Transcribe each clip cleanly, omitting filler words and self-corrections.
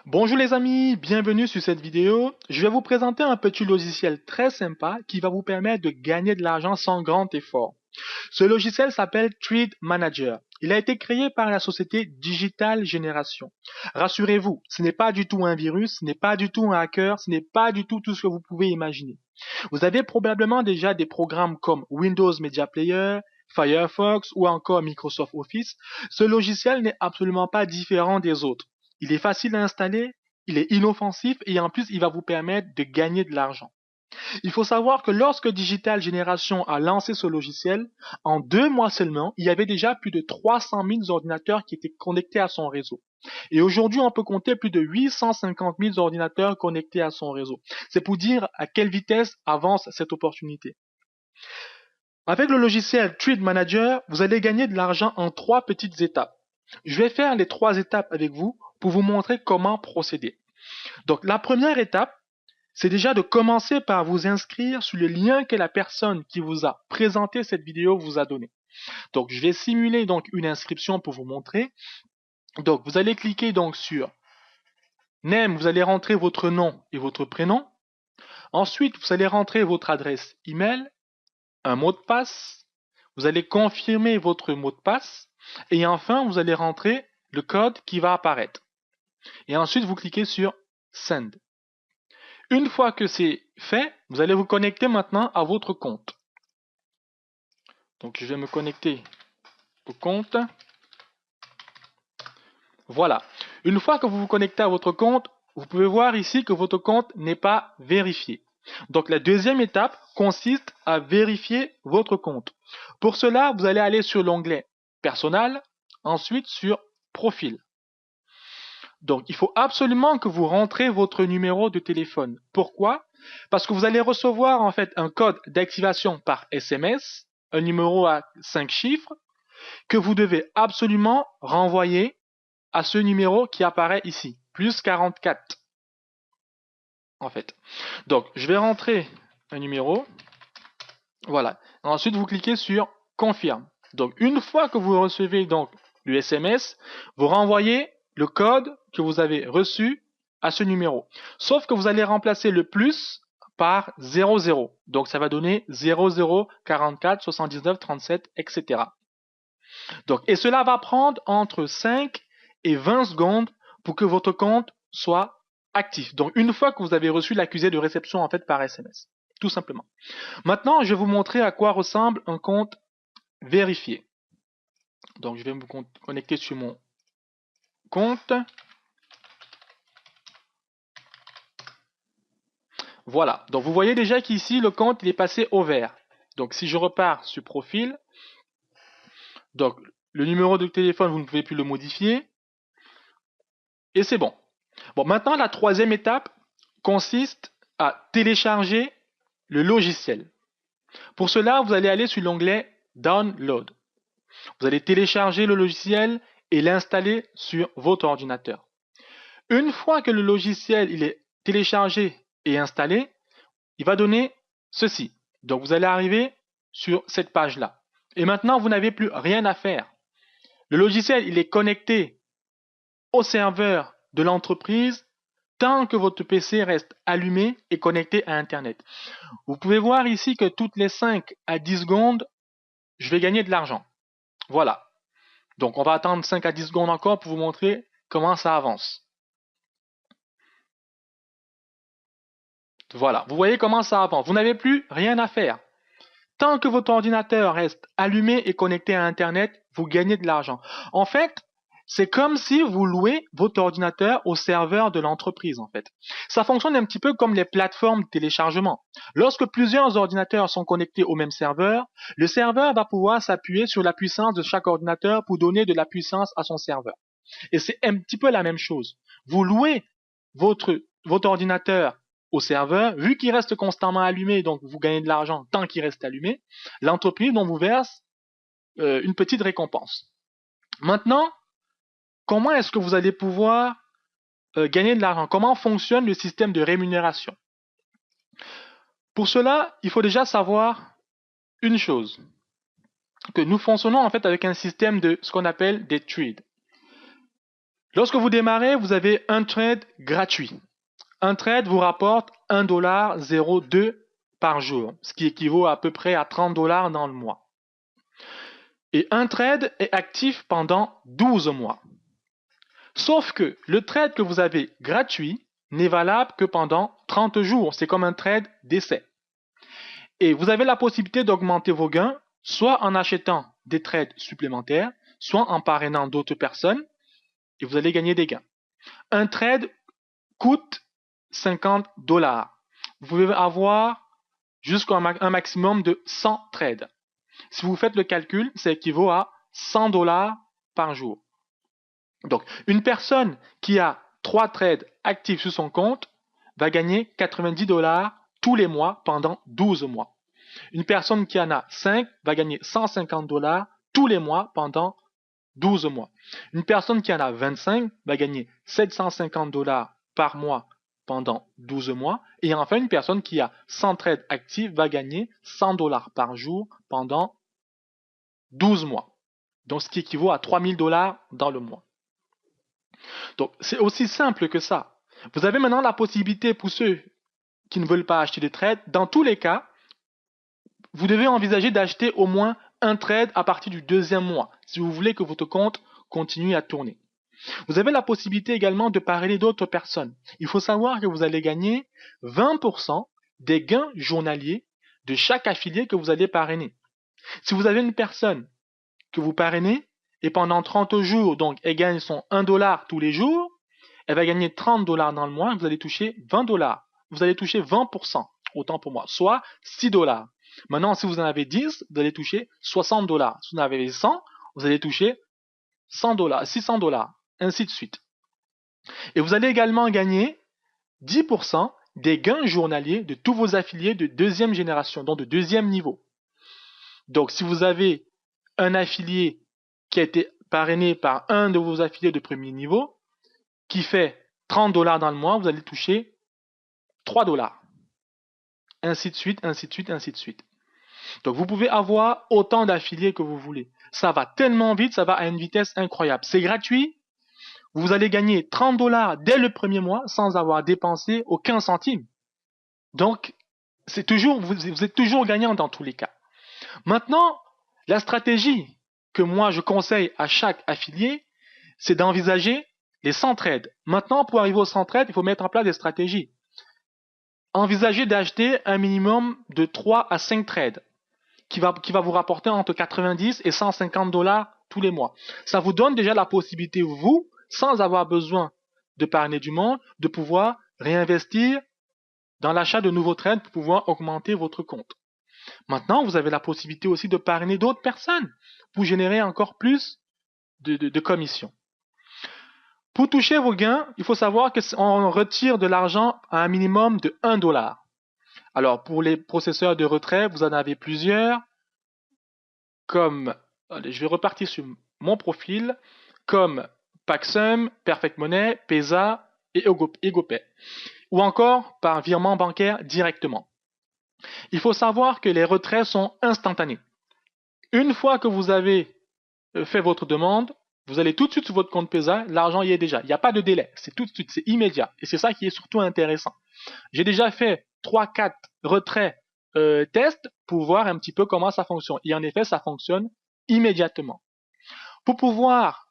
Bonjour les amis, bienvenue sur cette vidéo. Je vais vous présenter un petit logiciel très sympa qui va vous permettre de gagner de l'argent sans grand effort. Ce logiciel s'appelle Trade Manager. Il a été créé par la société Digital Generation. Rassurez-vous, ce n'est pas du tout un virus, ce n'est pas du tout un hacker, ce n'est pas du tout tout ce que vous pouvez imaginer. Vous avez probablement déjà des programmes comme Windows Media Player, Firefox ou encore Microsoft Office. Ce logiciel n'est absolument pas différent des autres. Il est facile à installer, il est inoffensif et en plus il va vous permettre de gagner de l'argent. Il faut savoir que lorsque Digital Generation a lancé ce logiciel, en 2 mois seulement, il y avait déjà plus de 300 000 ordinateurs qui étaient connectés à son réseau. Et aujourd'hui, on peut compter plus de 850 000 ordinateurs connectés à son réseau. C'est pour dire à quelle vitesse avance cette opportunité. Avec le logiciel Trade Manager, vous allez gagner de l'argent en 3 petites étapes. Je vais faire les 3 étapes avec vous pour vous montrer comment procéder. Donc la première étape, c'est déjà de commencer par vous inscrire sur le lien que la personne qui vous a présenté cette vidéo vous a donné. Donc je vais simuler donc une inscription pour vous montrer. Donc vous allez cliquer donc sur Name, vous allez rentrer votre nom et votre prénom. Ensuite, vous allez rentrer votre adresse email, un mot de passe. Vous allez confirmer votre mot de passe et enfin, vous allez rentrer le code qui va apparaître. Et ensuite, vous cliquez sur Send. Une fois que c'est fait, vous allez vous connecter maintenant à votre compte. Donc, je vais me connecter au compte. Voilà. Une fois que vous vous connectez à votre compte, vous pouvez voir ici que votre compte n'est pas vérifié. Donc, la deuxième étape consiste à vérifier votre compte. Pour cela, vous allez aller sur l'onglet Personnel, ensuite sur Profil. Donc, il faut absolument que vous rentrez votre numéro de téléphone. Pourquoi? Parce que vous allez recevoir en fait un code d'activation par SMS, un numéro à 5 chiffres, que vous devez absolument renvoyer à ce numéro qui apparaît ici, plus 44 en fait. Donc, je vais rentrer un numéro. Voilà. Ensuite, vous cliquez sur Confirme. Donc, une fois que vous recevez donc le SMS, vous renvoyez le code que vous avez reçu à ce numéro. Sauf que vous allez remplacer le plus par 00. Donc, ça va donner 00 44 79 37, etc. Donc, et cela va prendre entre 5 et 20 secondes pour que votre compte soit actif. Donc, une fois que vous avez reçu l'accusé de réception en fait par SMS. Tout simplement. Maintenant, je vais vous montrer à quoi ressemble un compte vérifié. Donc, je vais me connecter sur mon compte. Voilà. Donc, vous voyez déjà qu'ici, le compte il est passé au vert. Donc, si je repars sur Profil, donc le numéro de téléphone, vous ne pouvez plus le modifier. Et c'est bon. Bon, maintenant, la troisième étape consiste à télécharger le logiciel. Pour cela, vous allez aller sur l'onglet Download. Vous allez télécharger le logiciel et l'installer sur votre ordinateur. Une fois que le logiciel il est téléchargé et installé, il va donner ceci. Donc vous allez arriver sur cette page-là. Et maintenant, vous n'avez plus rien à faire. Le logiciel il est connecté au serveur de l'entreprise tant que votre PC reste allumé et connecté à Internet. Vous pouvez voir ici que toutes les 5 à 10 secondes, je vais gagner de l'argent. Voilà. Donc on va attendre 5 à 10 secondes encore pour vous montrer comment ça avance. Voilà, vous voyez comment ça avance. Vous n'avez plus rien à faire. Tant que votre ordinateur reste allumé et connecté à Internet, vous gagnez de l'argent. En fait, c'est comme si vous louez votre ordinateur au serveur de l'entreprise, en fait. Ça fonctionne un petit peu comme les plateformes de téléchargement. Lorsque plusieurs ordinateurs sont connectés au même serveur, le serveur va pouvoir s'appuyer sur la puissance de chaque ordinateur pour donner de la puissance à son serveur. Et c'est un petit peu la même chose. Vous louez votre ordinateur au serveur, vu qu'il reste constamment allumé, donc vous gagnez de l'argent tant qu'il reste allumé, l'entreprise vous verse une petite récompense. Maintenant, comment est-ce que vous allez pouvoir gagner de l'argent? Comment fonctionne le système de rémunération? Pour cela, il faut déjà savoir une chose, que nous fonctionnons en fait avec un système de ce qu'on appelle des trades. Lorsque vous démarrez, vous avez un trade gratuit. Un trade vous rapporte 1,02$ par jour, ce qui équivaut à peu près à 30$ dans le mois. Et un trade est actif pendant 12 mois. Sauf que le trade que vous avez gratuit n'est valable que pendant 30 jours. C'est comme un trade d'essai. Et vous avez la possibilité d'augmenter vos gains, soit en achetant des trades supplémentaires, soit en parrainant d'autres personnes, et vous allez gagner des gains. Un trade coûte 50$. Vous pouvez avoir jusqu'à un maximum de 100 trades. Si vous faites le calcul, ça équivaut à 100$ par jour. Donc, une personne qui a 3 trades actifs sur son compte va gagner 90$ tous les mois pendant 12 mois. Une personne qui en a 5 va gagner 150$ tous les mois pendant 12 mois. Une personne qui en a 25 va gagner 750$ par mois pendant 12 mois. Et enfin, une personne qui a 100 trades actifs va gagner 100$ par jour pendant 12 mois. Donc, ce qui équivaut à 3000$ dans le mois. Donc, c'est aussi simple que ça. Vous avez maintenant la possibilité pour ceux qui ne veulent pas acheter des trades. Dans tous les cas, vous devez envisager d'acheter au moins un trade à partir du deuxième mois, si vous voulez que votre compte continue à tourner. Vous avez la possibilité également de parrainer d'autres personnes. Il faut savoir que vous allez gagner 20% des gains journaliers de chaque affilié que vous allez parrainer. Si vous avez une personne que vous parrainez, et pendant 30 jours, donc elle gagne son 1$ tous les jours, elle va gagner 30$ dans le mois, et vous allez toucher 20$. Vous allez toucher 20%, autant pour moi, soit 6$. Maintenant, si vous en avez 10, vous allez toucher 60$. Si vous en avez 100, vous allez toucher 100$, 600$, ainsi de suite. Et vous allez également gagner 10% des gains journaliers de tous vos affiliés de deuxième génération, donc de deuxième niveau. Donc, si vous avez un affilié qui a été parrainé par un de vos affiliés de premier niveau, qui fait 30$ dans le mois, vous allez toucher 3$. Ainsi de suite, ainsi de suite, ainsi de suite. Donc, vous pouvez avoir autant d'affiliés que vous voulez. Ça va tellement vite, ça va à une vitesse incroyable. C'est gratuit. Vous allez gagner 30$ dès le premier mois sans avoir dépensé aucun centime. Donc, vous êtes toujours gagnant dans tous les cas. Maintenant, la stratégie que moi je conseille à chaque affilié, c'est d'envisager les 100 trades. Maintenant, pour arriver aux 100 trades, il faut mettre en place des stratégies. Envisagez d'acheter un minimum de 3 à 5 trades qui va vous rapporter entre 90 et 150$ tous les mois. Ça vous donne déjà la possibilité, vous, sans avoir besoin de parrainer du monde, de pouvoir réinvestir dans l'achat de nouveaux trades pour pouvoir augmenter votre compte. Maintenant, vous avez la possibilité aussi de parrainer d'autres personnes pour générer encore plus de commissions. Pour toucher vos gains, il faut savoir qu'on retire de l'argent à un minimum de 1$. Alors, pour les processeurs de retrait, vous en avez plusieurs, comme, allez, je vais repartir sur mon profil, comme Paxum, Perfect Money, Pesa et EgoPay, ou encore par virement bancaire directement. Il faut savoir que les retraits sont instantanés. Une fois que vous avez fait votre demande, vous allez tout de suite sur votre compte Pesa, l'argent y est déjà. Il n'y a pas de délai, c'est tout de suite, c'est immédiat. Et c'est ça qui est surtout intéressant. J'ai déjà fait 3-4 retraits tests pour voir un petit peu comment ça fonctionne. Et en effet, ça fonctionne immédiatement. Pour pouvoir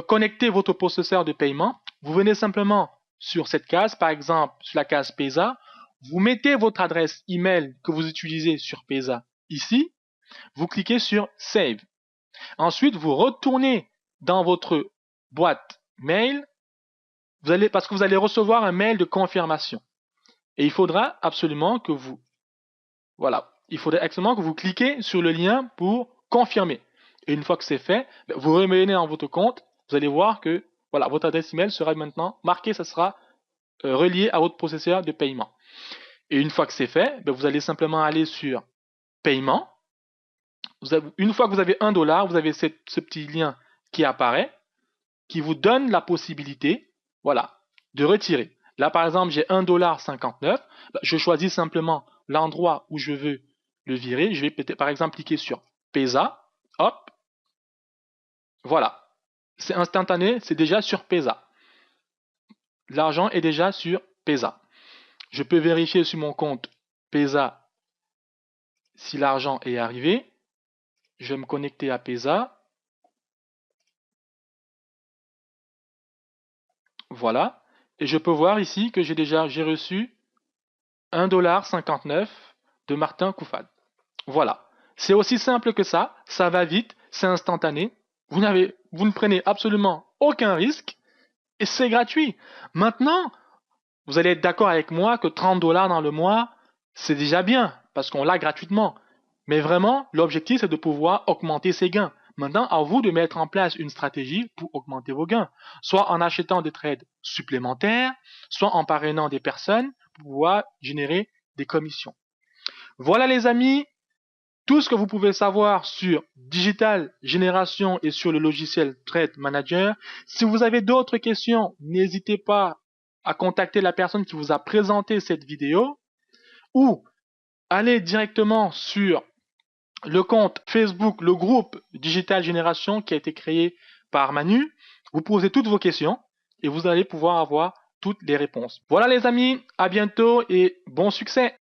connecter votre processeur de paiement, vous venez simplement sur cette case, par exemple sur la case Pesa, vous mettez votre adresse email que vous utilisez sur Pesa ici, vous cliquez sur Save. Ensuite, vous retournez dans votre boîte mail, parce que vous allez recevoir un mail de confirmation. Et il faudra absolument que vous, cliquez sur le lien pour confirmer. Et une fois que c'est fait, vous revenez dans votre compte, vous allez voir que votre adresse email sera maintenant marquée, ça sera relié à votre processeur de paiement. Et une fois que c'est fait, vous allez simplement aller sur paiement. Une fois que vous avez $1, vous avez ce petit lien qui apparaît, qui vous donne la possibilité, de retirer. Là, par exemple, j'ai $1,59. Je choisis simplement l'endroit où je veux le virer. Je vais peut-être, par exemple, cliquer sur Pesa. Hop. Voilà. c'est instantané, c'est déjà sur Pesa. L'argent est déjà sur Pesa. Je peux vérifier sur mon compte Pesa si l'argent est arrivé. Je vais me connecter à Pesa. Voilà. Et je peux voir ici que j'ai reçu 1,59$ de Martin Koufad. Voilà. C'est aussi simple que ça va vite, c'est instantané. Vous ne prenez absolument aucun risque et c'est gratuit. Maintenant, vous allez être d'accord avec moi que 30$ dans le mois, c'est déjà bien parce qu'on l'a gratuitement. Mais vraiment, l'objectif, c'est de pouvoir augmenter ses gains. Maintenant, à vous de mettre en place une stratégie pour augmenter vos gains, soit en achetant des trades supplémentaires, soit en parrainant des personnes pour pouvoir générer des commissions. Voilà les amis, tout ce que vous pouvez savoir sur Digital Génération et sur le logiciel Trade Manager. Si vous avez d'autres questions, n'hésitez pas à contacter la personne qui vous a présenté cette vidéo ou allez directement sur le compte Facebook, le groupe Digital Génération qui a été créé par Manu. Vous posez toutes vos questions et vous allez pouvoir avoir toutes les réponses. Voilà les amis, à bientôt et bon succès!